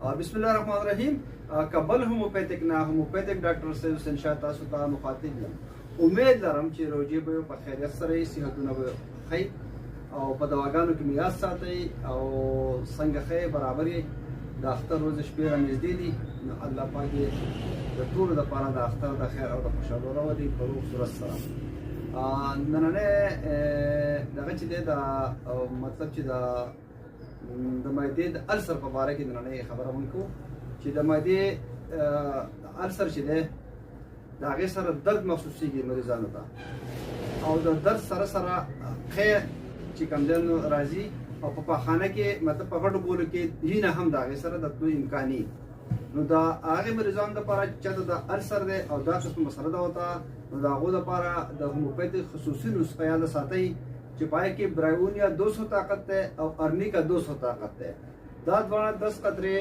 بسم الله الرحمن الرحیم. کبل هوموپیتک نه هوموپیتک ډاکټر سیو سنشا تاسو ته مخاطب یم. امید لرم چې روجي به په خیریت سره صحتونه به خی او په دواګانو کې میراث ساتي او څنګه خې برابرې د اختر روز شپې را نږدې دي. نو الله پاک د ټولو لپاره د اختر د خیر او د خوشحالۍ راوړي په روغ صورت سره. نننه دغه چې د مطلب چې د معدې د السر په باره کې نننه خبره مونږ کوو چې د معدې السر چې دی د هغې سره درد محسوسېږي مریضانو ته او د درد سره سره خې چې کوم ځای راځي او په پاخانه کې مطلب په غټو بولو کې وینه هم د هغې سره د تلو امکاني. نو د هغې مریضانو لپاره چې چاته د السر دی او دا قسم مسله ده ورته نو د هغو لپاره د هوموپیتک خصوصي نسخه یاده ساتئ چې پای کې برایونیا 200 طاقت ہے او ارنیکا 200 طاقت ہے. دا دواړه 10 قطرې